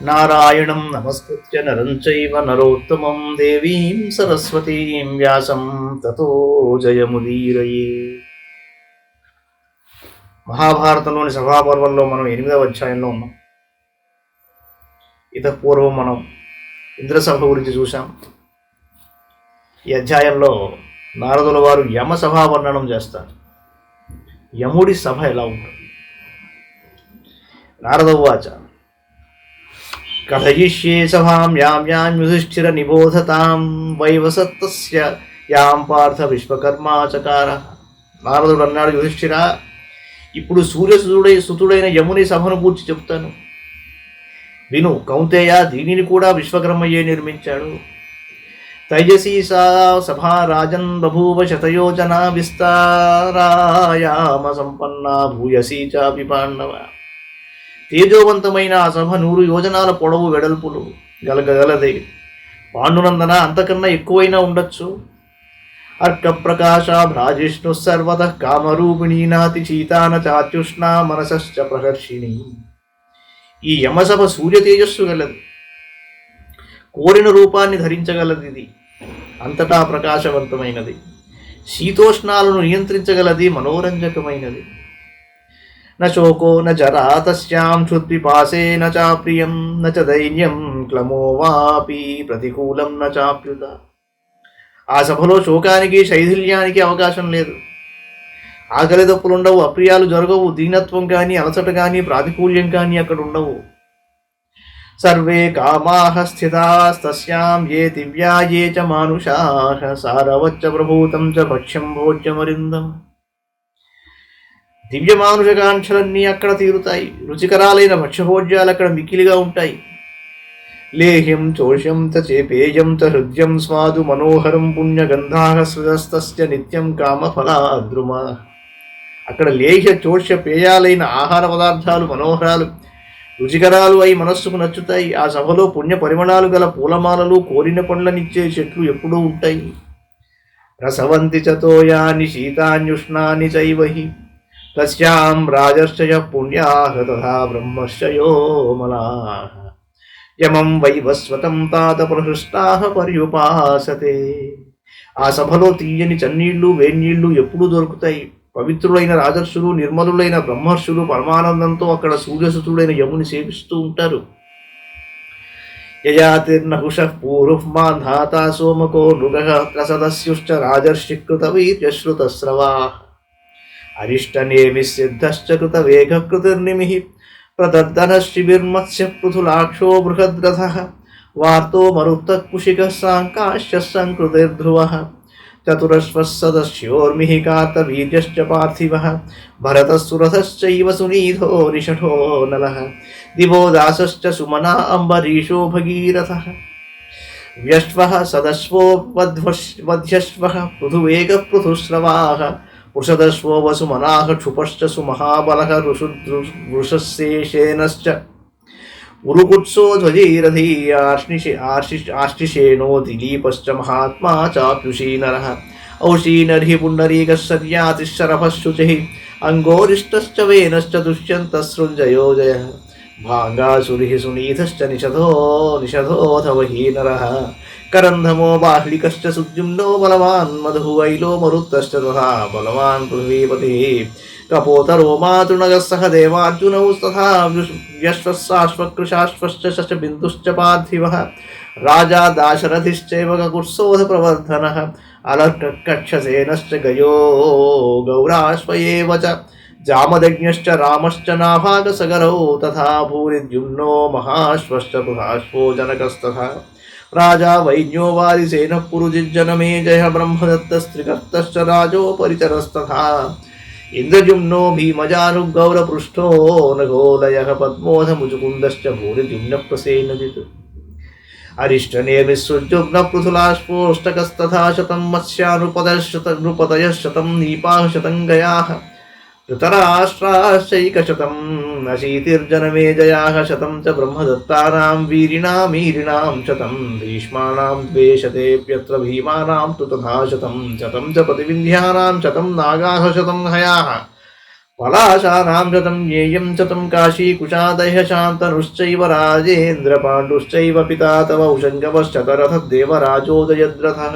నారాయణం నమస్కృత్య నరం చైవ నరోత్తమం దేవీం సరస్వతీం వ్యాసం తతో జయముదీరయే. మహాభారతంలోని సభాపర్వంలో మనం 8వ అధ్యాయంలో ఉన్నాం. పూర్వం మనం ఇంద్రసభ గురించి చూసాం. ఈ అధ్యాయంలో నారదుల వారు యమ సభా వర్ణనం చేస్తారు. యముడి సభ ఎలా ఉంటుంది? నారదోవాచ కథయిష్యే సభాం యాం యాం యుధిష్ఠిర నిబోధతాం వైవసత్తస్య యాం పార్థ విశ్వకర్మాచకార. నారదుడు అన్నాడు, యుధిష్ఠిర, ఇప్పుడు సుతుడైన యముని సభను పూర్చి చెప్తాను, విను. కౌంతేయ, దీనిని కూడా విశ్వకర్మయ్యే నిర్మించాడు. తైజసీ సా సభా రాజన్ బభూవ శతయోజన విస్తారాయామ సంపన్న భూయసీ చాపి పాండవ. తేజోవంతమైన ఆ సభ 100 యోజనాల పొడవు వెడల్పులు గలగలదే. పాండునందన, అంతకన్నా ఎక్కువైనా ఉండొచ్చు. అర్క ప్రకాశ భ్రాజిష్ణు సర్వత కామరూపిణీ నాతి చీతాన చాత్యుష్ణ మనసశ్చ ప్రహర్షిణి. ఈ యమసభ సూర్య తేజస్సు గలది, కోరిన రూపాన్ని ధరించగలది. ఇది అంతటా ప్రకాశవంతమైనది, శీతోష్ణాలను నియంత్రించగలది, మనోరంజకమైనది. నోకో నరా తస్యాం క్షుద్విపాసే నాప్రియం నచ దైన్యం క్లమో వాపి ప్రతికూలం నాప్యుత. ఆ సభలో శోకానికి శైథిల్యానికి అవకాశం లేదు. ఆకలి దప్పులుండవు, అప్రియాలు జరగవు, దీనత్వం కానీ అలసట కానీ ప్రాతికూల్యం కానీ అక్కడ ఉండవు. సర్వే కామాః స్థితాస్తస్యాం ఏ దివ్యా ఏ చ మానుషాః సారవచ్చ ప్రభూతం చ భక్ష్యం భోజ్యమరిందం. దివ్య మానుషకాంక్షలన్నీ అక్కడ తీరుతాయి. రుచికరాలైన భక్ష్యభోజ్యాలు అక్కడ మిక్కిలిగా ఉంటాయి. లేహ్యం చోష్యం చేపేయం చ హృద్యం స్వాదు మనోహరం పుణ్యగంధాః సృజస్తస్య నిత్యం కామఫలాద్రుమ. అక్కడ లేహ్య చోష్య పేయాలైన ఆహార పదార్థాలు మనోహరాలు రుచికరాలు అయి మనస్సుకు నచ్చుతాయి. ఆ సభలో పుణ్య పరిమళాలు గల పూలమాలలు, కోరిన పండ్లనిచ్చే చెట్లు ఎప్పుడూ ఉంటాయి. రసవంతి చతోయాని శీతాన్యుష్ణాని చైవహి తస్యాం రాజర్షయ పుణ్యాః తథా బ్రహ్మర్షయో మలాః. యమం వైవస్వతం తాత ప్రహృష్టాః పర్యుపాసతే. ఆ సభలో తీయని చన్నీళ్లు, వేన్నీళ్లు ఎప్పుడూ దొరుకుతాయి. పవిత్రులైన రాజర్షులు, నిర్మలులైన బ్రహ్మర్షులు పరమానందంతో అక్కడ సూర్యసుతుడైన యముని సేవిస్తూ ఉంటారు. యయాతిర్నహుషః పూరుః మాన్ధాతా సోమకో నృగః ప్రసదస్యుశ్చ రాజర్షికృత వీర్యశ్రుతస్రవాః. అరిష్టనేమి సిద్ధశ్చ కృత వేగ కృతిర్నిమిః ప్రదర్దనశ్చిభిర్మత్స్య పృథులాక్షో బృహద్రథః. వార్తో మరుత్తః కుశికः సాంకాశ్యः సంకృతిర్ధ్రువः. చతురశ్వः సదస్యోర్మిః కార్తవీర్యశ్చ పార్థివः. భరతः సురథశ్చైవ సునీధో నిషఠో నలः. దివో దాసశ్చ సుమనా అంబరీషో భగీరథः. వ్యశ్వः సదశ్వో వధ్యశ్వः పృథువేగ పృథుస్రవాः. వృషదశ్వో వసుమనాః క్షుపశ్చ సుమహాబలః. వృషశేషేనశ్చ ఉరుకుత్సో ధ్వజైరథీ ఆర్షిషేణో దిలీపశ్చ మహాత్మా చాప్యుషీ నరః. ఔషీనర్హి పుండరీకः శర్యాతిः శరభः శుచిః. అంగోరిష్టశ్చ వేనశ్చ దుష్యంతः సృంజయో జయః. భాంగాసురిః సునీధశ్చ నిషధోऽథ వహీ నరః. కరంధమో బాహ్లికశ్చ సుద్యుమ్నో బలవాన్ మధుః. వైలో మరుత్తశ్చ తథా బలవాన్ పృథ్వీపతిః. కపోతరో మాతృణగः సహ దేవార్జునౌ తథా వ్యశ్వస్సాశ్వకృశాశ్వశ్చ శశబిందుశ్చ పార్థివः. రాజా దాశరథిశ్చైవ కకుత్సోऽథ ప్రవర్ధనः. అలర్కక్షసేనశ్చ గయో గౌరాశ్వయేవ చ. జామదగ్న్యశ్చ రామశ్చ నాభాగసగరౌ తథా భూరిద్యుమ్నో మహాశ్వశ్చ బృహాశ్వో జనకస్తథా. రాజా వైజ్ఞో వారిసేనః పురుజిజ్జనమే జయ. బ్రహ్మదత్తస్త్రికర్తశ్చ రాజోపరిచరస్తథా. ఇంద్రజుమ్నో భీమజానుగౌరపృష్ఠో నఘోలయః. పద్మోధ ముచుకుందశ్చ భూరిద్యుమ్నః ప్రసేనజిత్. అరిష్టనేమిస్సృజుమ్న పృథులాశ్వోష్టకస్తథా. శతం మత్స్యానృపతయః శతం నీపాః శతం గయాః. ధృతరాష్ట్రాశ్చైకశతం అశీతిర్జనమే జయాః. శతం చ బ్రహ్మదత్తానాం వీరిణామీరిణాం శతం. భీష్మాణాం ద్వే శతేప్యత్ర భీమానాం తు తథా శతం. శతం చ ప్రతివింధ్యానాం శతం నాగాః శతం హయాః. పలాశానాం శతం జ్ఞేయం శతం కాశీకుశాదయ శాంతనుశ్చైవ రాజేంద్ర పాండుశ్చైవ పితా తవ ఉషంగవశ్చతరథ దేవరాజోదయద్రథః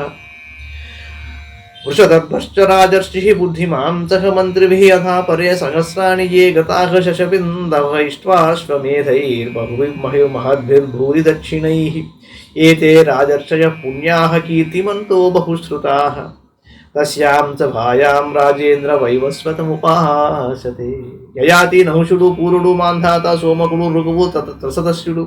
వృషదర్భశ్చ రాజర్షిః బుద్ధిమాన్ సహ మంత్రిభిः యథా పరే సహస్రాణి ये गताः शशबिन्दवः इष्ट्वाश्वमेधैर्बहुभिर्महद्भिर्भूरि दक्षिणैः एते राजर्षयः पुण्याः कीर्तिमन्तो बहुश्रुताः तस्यां सभायां राजेन्द्र वैवस्वतमुपासते ययाति नहुषुडु पूरुडु मान्धाता सोमकुडु ऋगुवु त्रसदस्युडु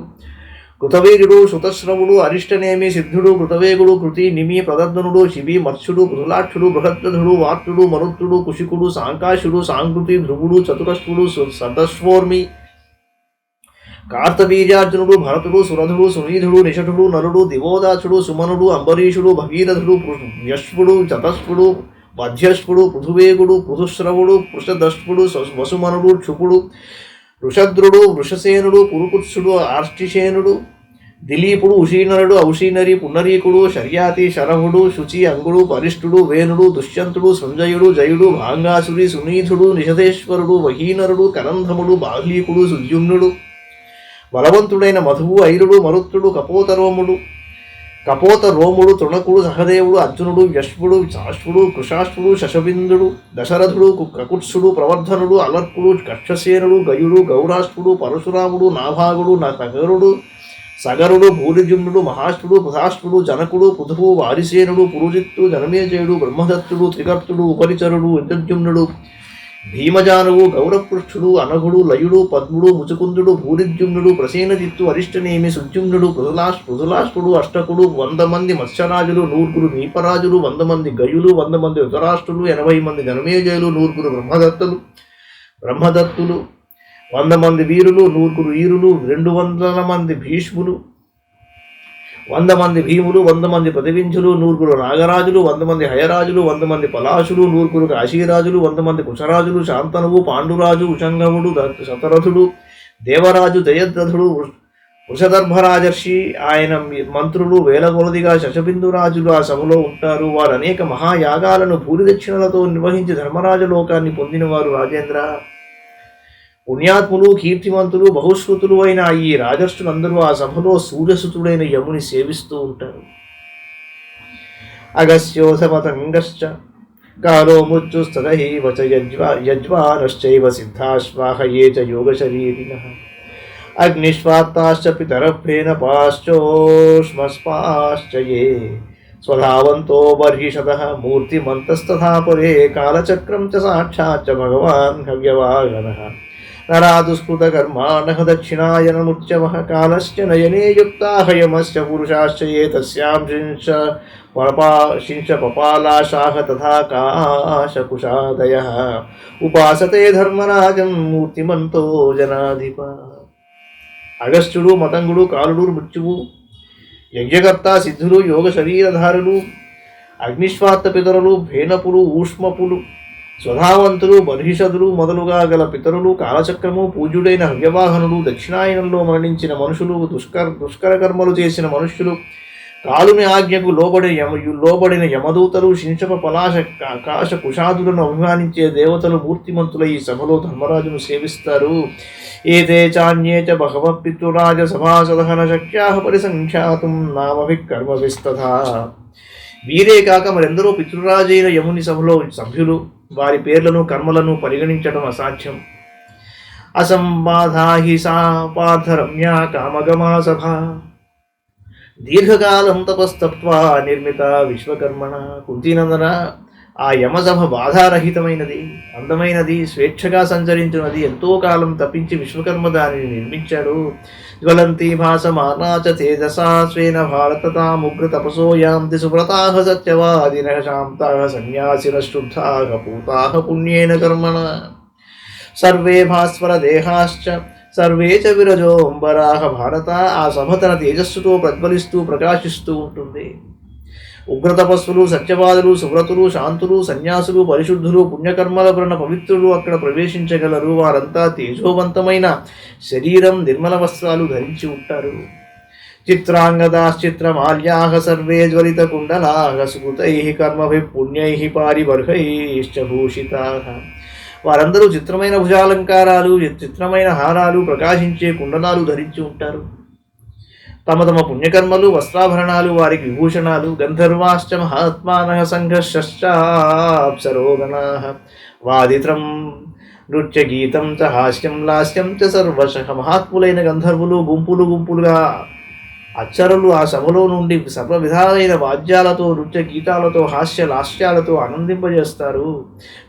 కృతవీర్యుడు శుతశ్రవుడు అరిష్టనేమి సిద్ధుడు కృతవేగుడు కృతి నిమి ప్రదర్దనుడు శిబి మత్స్యుడు పృథులాక్షుడు బృహద్రథుడు వార్తుడు మరుత్తుడు కుశికుడు సాంకాశుడు సాంకృతి ధ్రువుడు చతురశ్వుడు సతశ్వోర్మి కార్తవీర్యార్జునుడు భరతుడు సురధుడు సునీధుడు నిషఠుడు నరుడు దివోదాసుడు సుమనుడు అంబరీషుడు భగీరథుడు యశ్వుడు చతస్వుడు మధ్యశ్వుడు పృథువేగుడు పృథుశ్రవుడు పృషదశ్వుడు వసుమనుడు క్షుపుడు వృషద్రుడు వృషసేనుడు పురుకుత్సుడు ఆర్ష్టిసేనుడు దిలీపుడు ఉషీనరుడు ఔషీనరి పునరీకుడు శర్యాతి శరభుడు శుచి అంగుడు పరిష్ఠుడు వేణుడు దుష్యంతుడు సంజయుడు జయుడు భాంగాసుడి సునీధుడు నిషధేశ్వరుడు వహీనరుడు కరంధముడు బాహ్లీకుడు సుద్యుమ్నుడు బలవంతుడైన మధువు ఐరుడు మరుత్తుడు కపోత రోముడు తృణకుడు సహదేవుడు అర్జునుడు యశ్వుడు చాశ్వుడు కృషాశ్వుడు శశబిందుడు దశరథుడు కకుత్సుడు ప్రవర్ధనుడు అలర్కుడు కక్షసేనుడు గయుడు గౌరాష్ట్రుడు పరశురాముడు నాభాగుడు నగరుడు సగరుడు భూరిజుమ్నుడు మహాష్ట్రుడు పృథాష్ట్రుడు జనకుడు పృథువు వారిసేనుడు పురుజిత్తు జనమేజయుడు బ్రహ్మదత్తుడు త్రిగర్తుడు ఉపరిచరుడు ఇంద్రజుమ్నుడు భీమజానువు గౌరపృష్ఠుడు అనఘుడు లయుడు పద్ముడు ముచుకుందుడు భూరిద్యుమ్నుడు ప్రసేనజిత్తు అరిష్టనేమి సుద్యుమ్నుడు పృథులాష్ట్రుడు అష్టకుడు 100 మంది మత్స్యరాజులు 100 నీపరాజులు 100 మంది గయులు 100 మంది ధృతరాష్ట్రులు 80 మంది జనమేజయులు 100 బ్రహ్మదత్తులు 100 మంది వీరులు 100 ఈరులు 200 మంది భీష్ములు 100 మంది భీములు 100 మంది ప్రతివించులు 100 నాగరాజులు 100 మంది హయరాజులు 100 మంది పలాశులు 100 కాశీరాజులు 100 మంది కుశరాజులు శాంతనువు పాండురాజు ఉషంగముడు శతరథుడు దేవరాజు జయద్రథుడు వృషదర్భరాజర్షి ఆయన మంత్రులు వేల కొలదిగా శశబిందురాజులు ఆ సభలో ఉంటారు. వారు అనేక మహాయాగాలను భూరి దక్షిణలతో నిర్వహించి ధర్మరాజ లోకాన్ని పొందినవారు. రాజేంద్ర, పుణ్యాత్ములు కీర్తివంతులు బహుశ్రుతులు అయిన ఈ రాజర్షులందరూ ఆ సభలో సూర్యసుతుడైన యముని సేవిస్తూ ఉంటారు. అగస్యోధమతంగశ్చ కాలో మృత్యుస్తదైవ చ యజ్వానశ్చైవ సిద్ధాశ్వాహ ఏ చ యోగశరీరిణః అగ్నిష్వాత్తాశ్చ పితరభ్యేన పాశ్చోష్మస్పాశ్చ ఏ స్వధావంతో బర్హిషదః మూర్తిమంతస్తథా పరే కాలచక్రం చ సాక్షాచ్చ భగవాన్ హవ్యవాహనః నరాదుస్కృతకర్మాణః దక్షిణాయనముత్యవః కాలశ్చ నయనే యుక్తాః యమశ్చ పురుషాశ్చ ఏ తస్యాం శింశ పపాలాశాః తథా కాశకుశాదయః ఉపాసతే ధర్మరాజం మూర్తిమంతో జనాధిప. అగస్త్యుడు, మతంగుడు, కాలుడు, మృత్యువు, యజ్ఞకర్త, సిద్ధులు, యోగ శరీరధారులు, అగ్నిశ్వాత్త పితరులు, భేనపులు, ఊష్మపులు, స్వధావంతులు, బర్హిషదులు మొదలుగా గల పితరులు, కాలచక్రము, పూజ్యుడైన హవ్యవాహనుడు, దక్షిణాయనంలో మరణించిన మనుషులు, దుష్కర కర్మలు చేసిన మనుష్యులు, కాలుని ఆజ్ఞకు లోబడిన యమదూతలు, శింశప పలాశ కాశ కుషాదులను అభిమానించే దేవతలు మూర్తిమంతుల ఈ సభలో ధర్మరాజును సేవిస్తారు. ఏతే చాన్యే చ బహవః పితృరాజ సభాసదః న శక్యాః పరిసంఖ్యాతుం నామభిః కర్మభిస్తథా. వీరే కాక మరెందరో పితృరాజైన యముని సభలో సభ్యులు. వారి పేర్లను కర్మలను పరిగణించడం అసాధ్యం. అసంబాధా హి సా పార్థరమ్యా కామగమా సభ దీర్ఘకాలం తపస్తప్త్వా నిర్మిత విశ్వకర్మణ. కుంతీనందన, ఆ యమసభ బాధారహితమైనది, అందమైనది, స్వేచ్ఛగా సంచరించినది. ఎంతో కాలం తప్పించి విశ్వకర్మ దానిని నిర్మించాడు. జ్వలంతి భాసమానా చ తేజసా స్వేన భారతతాముగ్ర తపసోయాంతి సువ్రతాః సత్యవాదినః శాంతాః సన్యాసినః శుద్ధాః పూతాః పుణ్యేన కర్మణ. సర్వే భాస్వర దేహాశ్చ సర్వే చ విరజోంబరాః. భారత, ఆ సభ తన తేజస్సుతో ప్రజ్వలిస్తూ ప్రకాశిస్తూ ఉంటుంది. ఉగ్రతపస్సులు, సత్యవాదులు, సువ్రతులు, శాంతులు, సన్యాసులు, పరిశుద్ధులు, పుణ్యకర్మల వలన పవిత్రులు అక్కడ ప్రవేశించగలరు. వారంతా తేజోవంతమైన శరీరం, నిర్మల వస్త్రాలు ధరించి ఉంటారు. చిత్రాంగదాశ్చిత్రమాల్యాః సర్వే జ్వలిత కుండలాః సుకృతైః కర్మభిః పుణ్యైః పారిబర్హైశ్చ భూషితాః. వారందరూ చిత్రమైన భుజాలంకారాలు, చిత్రమైన హారాలు, ప్రకాశించే కుండలాలు ధరించి ఉంటారు. తమ తమ పుణ్యకర్మలు, వస్త్రాభరణాలు వారికి విభూషణాలు. గంధర్వాశ్చ మహాత్మానః సంఘర్షశ్చాప్సరోగణాః వాదిత్రం నృత్య గీతం చ హాస్యం లాస్యం చ సర్వశః. మహాత్ములైన గంధర్వులు గుంపులు గుంపులుగా అచ్చరులు ఆ సభలో నుండి సర్వ విధాలైన వాద్యాలతో, నృత్య గీతాలతో, హాస్య లాస్యాలతో ఆనందింపజేస్తారు.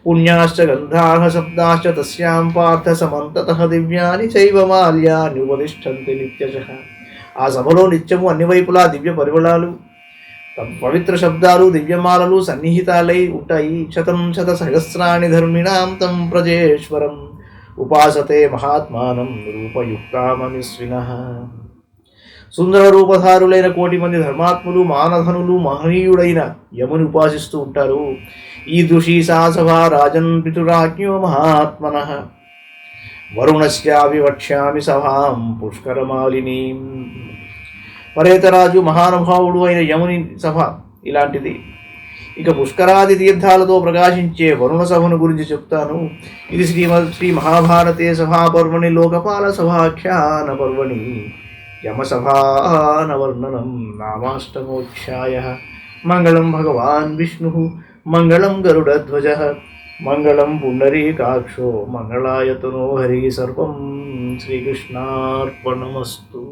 పుణ్యాశ్చ గంధాః శబ్దాశ్చ తస్యాం పార్థ సమంతతః దివ్యాని చైవ మాల్యాని ఉపతిష్టంతి నిత్యశః. ఆ సభలో నిత్యము అన్ని వైపులా దివ్య పరిమళాలు, పవిత్ర శబ్దాలు, దివ్యమాలలు సన్నిహితాలై ఉంటాయి. శతం శత సహస్రాణి ధర్మిణాం తం ప్రజేశ్వరం ఉపాసతే మహాత్మానం రూపయుక్తామనిస్వినః. సుందర రూపధారులైన 1,000,000 మంది ధర్మాత్ములు, మానధనులు, మహనీయుడైన యముని ఉపాసిస్తూ ఉంటారు. ఈదృశీ సా సభా రాజన్ పితురాజ్ఞో మహాత్మనః వరుణస్యాపి వక్ష్యామి సభాం పుష్కరమాలినీం. పరేతరాజు మహానుభావుడు అయిన యముని సభ ఇలాంటిది. ఇక పుష్కరాది తీర్థాలతో ప్రకాశించే వరుణ సభను గురించి చెప్తాను. ఇది శ్రీ మహాభారతే సభాపర్వణి లోకపాల సభాఖ్యాన పర్వణి యమసభానవర్ణనం నామాష్టమోధ్యాయః. మంగళం భగవాన్ విష్ణుః, మంగళం గరుడధ్వజః, మంగళం పుండరీకాక్షో, మంగళాయతనో హరి. సర్వం శ్రీకృష్ణార్పణమస్తు.